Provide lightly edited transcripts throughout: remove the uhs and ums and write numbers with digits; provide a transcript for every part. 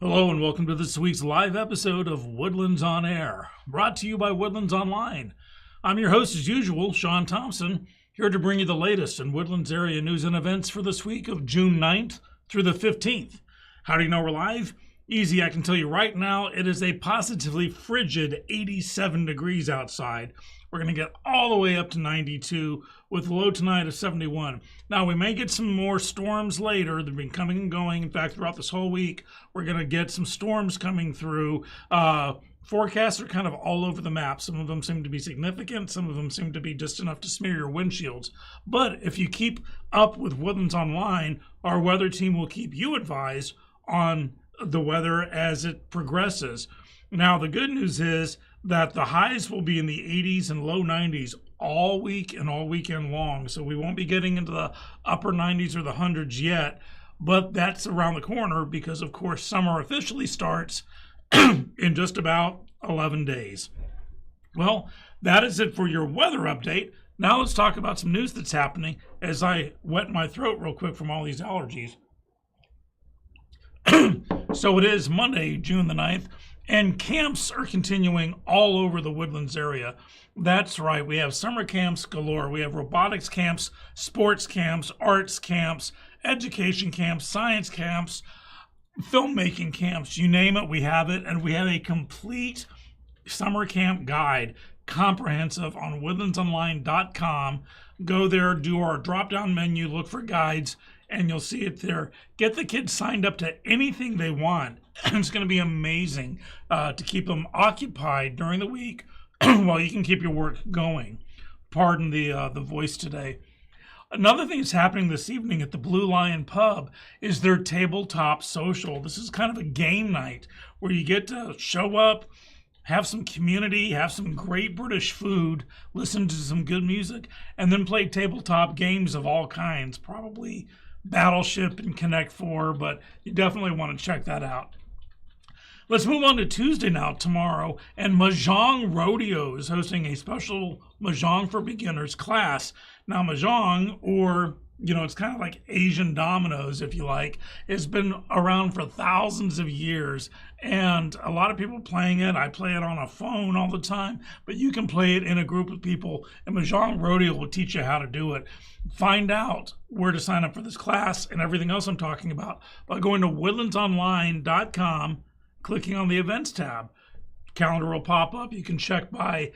Hello and welcome to this week's live episode of Woodlands on Air, brought to you by Woodlands Online. I'm your host as usual, Sean Thompson, here to bring you the latest in Woodlands area news and events for this week of June 9th through the 15th. How do you know we're live? Easy, I can tell you right now, it is a positively frigid 87 degrees outside. We're going to get all the way up to 92 with low tonight of 71. Now, we may get some more storms later. They've been coming and going. In fact, throughout this whole week, we're going to get some storms coming through. Forecasts are kind of all over the map. Some of them seem to be significant. Some of them seem to be just enough to smear your windshields. But if you keep up with Woodlands Online, our weather team will keep you advised on the weather as it progresses. Now, the good news is that the highs will be in the 80s and low 90s all week and all weekend long. So we won't be getting into the upper 90s or the hundreds yet, but that's around the corner because, of course, summer officially starts in just about 11 days. Well, that is it for your weather update. Now let's talk about some news that's happening as I wet my throat real quick from all these allergies. So it is Monday, June the 9th. And camps are continuing all over the Woodlands area. That's right. We have summer camps galore. We have robotics camps, sports camps, arts camps, education camps, science camps, filmmaking camps. You name it, we have it. And we have a complete summer camp guide, comprehensive, on WoodlandsOnline.com. Go there, do our drop-down menu, look for guides, and you'll see it there. Get the kids signed up to anything they want. It's going to be amazing to keep them occupied during the week while you can keep your work going. Pardon the voice today. Another thing that's happening this evening at the Blue Lion Pub is their tabletop social. This is kind of a game night where you get to show up, have some community, have some great British food, listen to some good music, and then play tabletop games of all kinds, probably Battleship and Connect 4, but you definitely want to check that out. Let's move on to Tuesday now, tomorrow, and Mahjong Rodeo is hosting a special Mahjong for Beginners class. Now, Mahjong, or, it's kind of like Asian dominoes, if you like, has been around for thousands of years, and a lot of people playing it. I play it on a phone all the time, but you can play it in a group of people, and Mahjong Rodeo will teach you how to do it. Find out where to sign up for this class and everything else I'm talking about by going to WoodlandsOnline.com, clicking on the events tab. Calendar will pop up. You can check by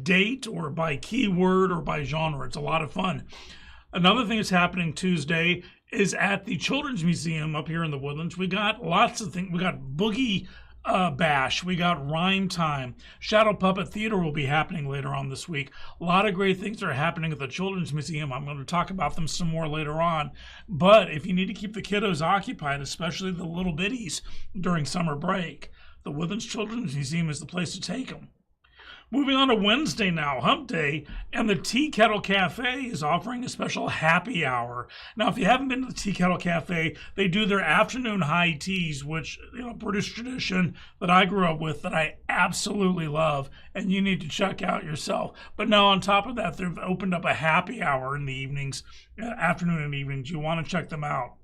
date or by keyword or by genre. It's a lot of fun. Another thing that's happening Tuesday is at the Children's Museum up here in the Woodlands. We got lots of things. We got Boogie Bash. We got Rhyme Time. Shadow Puppet Theater will be happening later on this week. A lot of great things are happening at the Children's Museum. I'm going to talk about them some more later on. But if you need to keep the kiddos occupied, especially the little bitties during summer break, the Woodlands Children's Museum is the place to take them. Moving on to Wednesday now, Hump Day, and the Tea Kettle Cafe is offering a special happy hour. Now, if you haven't been to the Tea Kettle Cafe, they do their afternoon high teas, which, British tradition that I grew up with that I absolutely love, and you need to check out yourself. But now on top of that, they've opened up a happy hour in the evenings, afternoon and evenings. You want to check them out.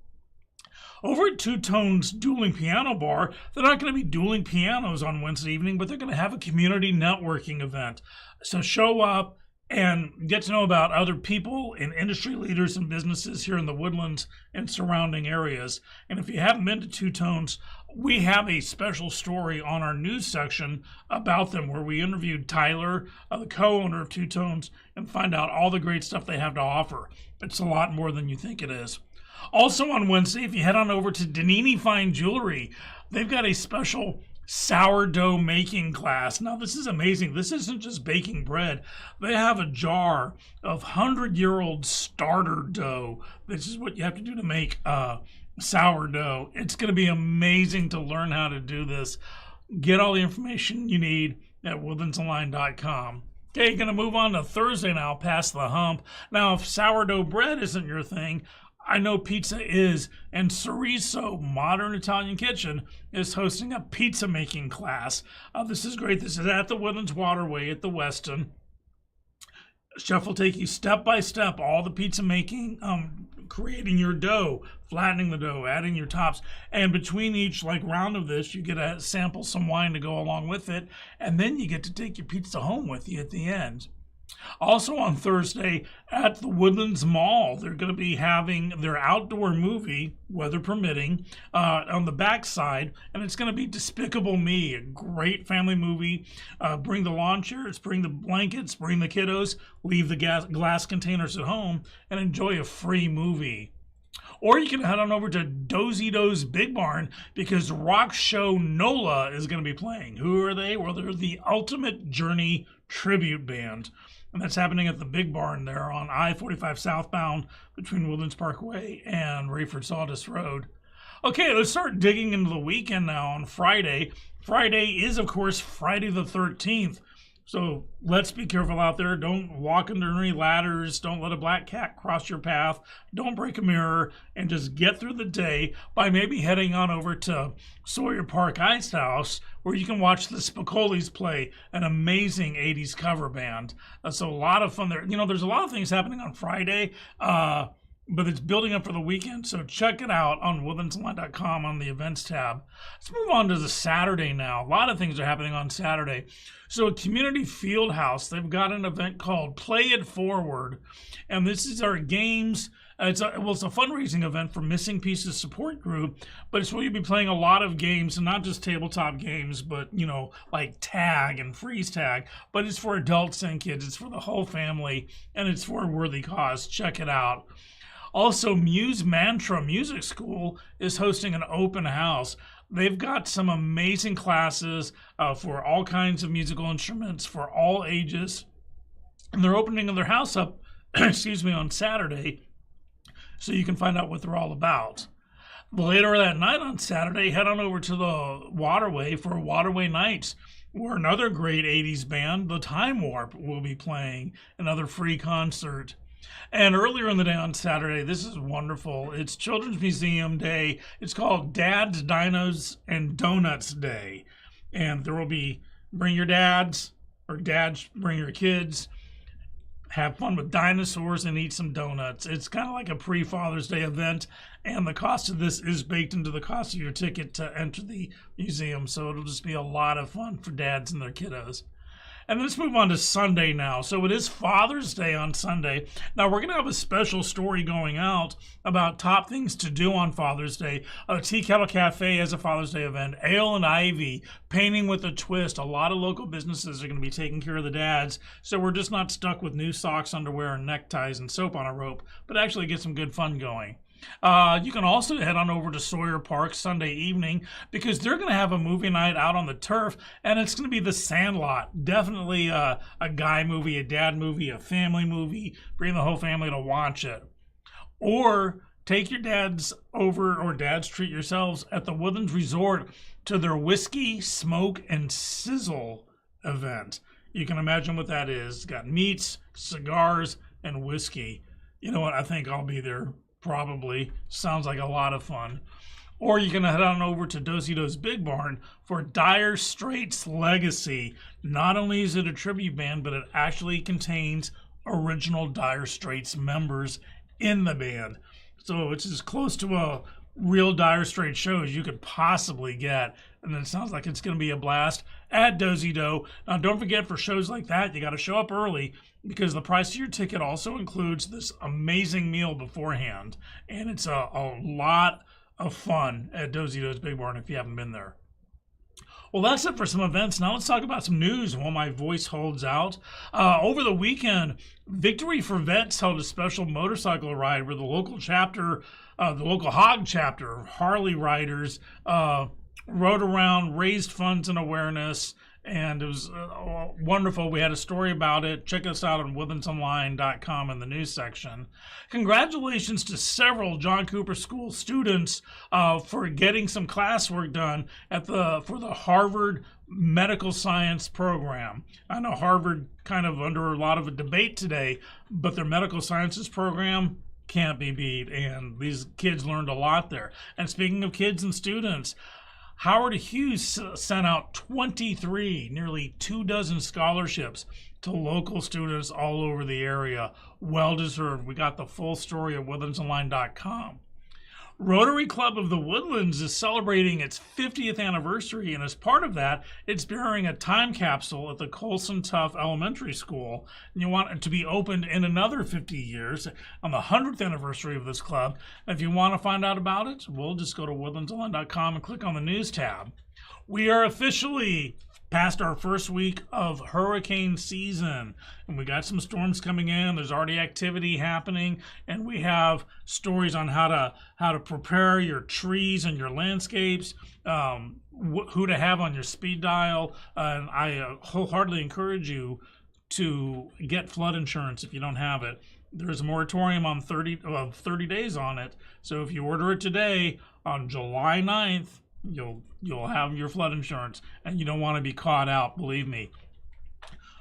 Over at Two Tones Dueling Piano Bar, they're not going to be dueling pianos on Wednesday evening, but they're going to have a community networking event. So show up and get to know about other people and industry leaders and businesses here in the Woodlands and surrounding areas. And if you haven't been to Two Tones, we have a special story on our news section about them where we interviewed Tyler, the co-owner of Two Tones, and find out all the great stuff they have to offer. It's a lot more than you think it is. Also on Wednesday, if you head on over to Danini Fine Jewelry, they've got a special sourdough making class. Now, this is amazing. This isn't just baking bread. They have a jar of 100-year-old starter dough. This is what you have to do to make sourdough. It's going to be amazing to learn how to do this. Get all the information you need at WoodlandsOnline.com. Okay, you're going to move on to Thursday now, past the hump. Now, if sourdough bread isn't your thing, I know pizza is, and Cereso Modern Italian Kitchen is hosting a pizza making class. This is great. This is at the Woodlands Waterway at the Weston. Chef will take you step by step all the pizza making creating your dough, flattening the dough, adding your tops. And between each round of this, you get to sample some wine to go along with it. And then you get to take your pizza home with you at the end. Also on Thursday at the Woodlands Mall, they're going to be having their outdoor movie, weather permitting, on the backside, and it's going to be Despicable Me, a great family movie. Bring the lawn chairs, bring the blankets, bring the kiddos, leave the glass containers at home, and enjoy a free movie. Or you can head on over to Dozy Do's Big Barn because Rock Show NOLA is going to be playing. Who are they? Well, they're the Ultimate Journey Tribute Band. And that's happening at the Big Barn there on I-45 southbound between Woodlands Parkway and Rayford Sawdust Road. Okay, let's start digging into the weekend now on Friday. Friday is, of course, Friday the 13th. So let's be careful out there. Don't walk under any ladders. Don't let a black cat cross your path. Don't break a mirror. And just get through the day by maybe heading on over to Sawyer Park Ice House, where you can watch the Spicolis play, an amazing 80s cover band. So a lot of fun there. There's a lot of things happening on Friday, but it's building up for the weekend. So check it out on WoodlandsOnAir.com on the events tab. Let's move on to the Saturday now. A lot of things are happening on Saturday. So at Community Field House, they've got an event called Play It Forward. And this is our games. It's a fundraising event for Missing Pieces Support Group, but it's where you'll be playing a lot of games, and not just tabletop games, but, like tag and freeze tag. But it's for adults and kids. It's for the whole family, and it's for a worthy cause. Check it out. Also, Muse Mantra Music School is hosting an open house. They've got some amazing classes for all kinds of musical instruments for all ages. And they're opening their house up, on Saturday, so you can find out what they're all about. Later that night on Saturday, head on over to the Waterway for Waterway Nights, where another great 80s band, the Time Warp, will be playing another free concert. And earlier in the day on Saturday, this is wonderful. It's Children's Museum Day. It's called Dad's Dinos and Donuts Day. And there will be bring your dads, or dads bring your kids, have fun with dinosaurs and eat some donuts. It's kind of like a pre-Father's Day event, and the cost of this is baked into the cost of your ticket to enter the museum. So it'll just be a lot of fun for dads and their kiddos. And let's move on to Sunday now. So it is Father's Day on Sunday. Now, we're going to have a special story going out about top things to do on Father's Day. Tea Kettle Cafe has a Father's Day event. Ale and Ivy, Painting with a Twist. A lot of local businesses are going to be taking care of the dads. So we're just not stuck with new socks, underwear, and neckties and soap on a rope, but actually get some good fun going. You can also head on over to Sawyer Park Sunday evening because they're going to have a movie night out on the turf, and it's going to be The Sandlot. Definitely a guy movie, a dad movie, a family movie. Bring the whole family to watch it. Or take your dads over, or dads treat yourselves at the Woodlands Resort to their Whiskey, Smoke, and Sizzle event. You can imagine what that is. It's got meats, cigars, and whiskey. You know what? I think I'll be there. Probably. Sounds like a lot of fun. Or you can head on over to Dozy Do's Big Barn for Dire Straits Legacy. Not only is it a tribute band, but it actually contains original Dire Straits members in the band. So it's as close to a real Dire Straits show as you could possibly get. And it sounds like it's going to be a blast at Dozy Do. Now, don't forget, for shows like that, you got to show up early, because the price of your ticket also includes this amazing meal beforehand. And it's a lot of fun at Dozy Do's Big Barn if you haven't been there. Well, that's it for some events. Now let's talk about some news while my voice holds out. Over the weekend, Victory for Vets held a special motorcycle ride where the local chapter, the local HOG chapter, Harley riders, rode around, raised funds and awareness, and it was wonderful. We had a story about it. Check us out on WoodlandsOnAir.com in the news section. Congratulations to several John Cooper School students for getting some classwork done for the Harvard Medical Science program. I know Harvard kind of under a lot of a debate today, but their medical sciences program can't be beat, and these kids learned a lot there. And speaking of kids and students, Howard Hughes sent out 23, nearly 24 scholarships to local students all over the area. Well deserved. We got the full story at WoodlandsOnline.com. Rotary Club of the Woodlands is celebrating its 50th anniversary, and as part of that, it's burying a time capsule at the Colson Tough Elementary School. And you want it to be opened in another 50 years on the 100th anniversary of this club. If you want to find out about it, we'll just go to WoodlandsOnline.com and click on the news tab. We are officially past our first week of hurricane season, and we got some storms coming in. There's already activity happening, and we have stories on how to prepare your trees and your landscapes, who to have on your speed dial. And I wholeheartedly encourage you to get flood insurance if you don't have it. There's a moratorium on 30 days on it, so if you order it today, on July 9th, you'll have your flood insurance, and you don't want to be caught out, believe me.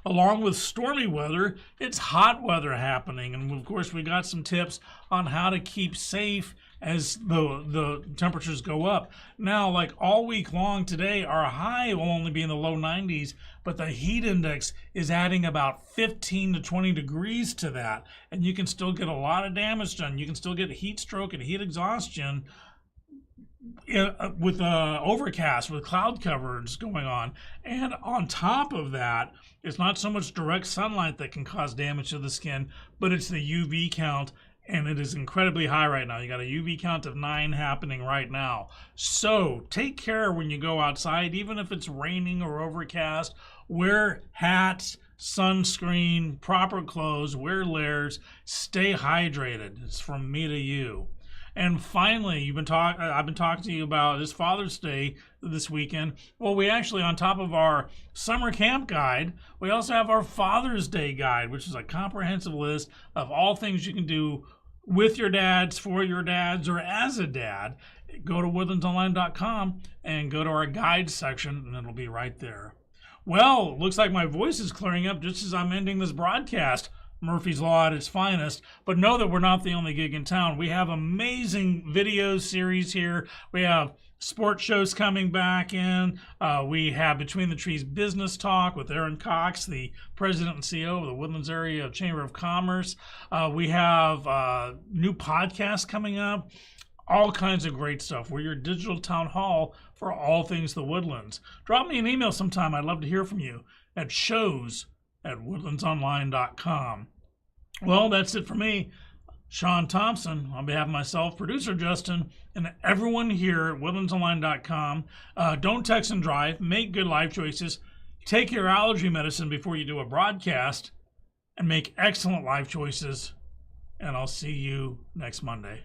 Along with stormy weather, it's hot weather happening, and of course we got some tips on how to keep safe as the temperatures go up. Now, like all week long today, our high will only be in the low 90s, but the heat index is adding about 15 to 20 degrees to that, and you can still get a lot of damage done. You can still get heat stroke and heat exhaustion with overcast, with cloud coverage going on. And on top of that, it's not so much direct sunlight that can cause damage to the skin, but it's the UV count, and it is incredibly high right now. You got a UV count of 9 happening right now. So take care when you go outside, even if it's raining or overcast. Wear hats, sunscreen, proper clothes, wear layers, stay hydrated. It's from me to you. And finally, I've been talking to you about this Father's Day this weekend. Well, we actually, on top of our summer camp guide, we also have our Father's Day guide, which is a comprehensive list of all things you can do with your dads, for your dads, or as a dad. Go to WoodlandsOnline.com and go to our guide section, and it'll be right there. Well, looks like my voice is clearing up just as I'm ending this broadcast. Murphy's Law at its finest. But know that we're not the only gig in town. We have amazing video series here. We have sports shows coming back in. We have Between the Trees Business Talk with Aaron Cox, the president and CEO of the Woodlands Area Chamber of Commerce. We have new podcasts coming up. All kinds of great stuff. We're your digital town hall for all things the Woodlands. Drop me an email sometime. I'd love to hear from you at shows@WoodlandsOnline.com. Well, that's it for me, Sean Thompson, on behalf of myself, producer Justin, and everyone here at WoodlandsOnline.com. Don't text and drive. Make good life choices. Take your allergy medicine before you do a broadcast, and make excellent life choices. And I'll see you next Monday.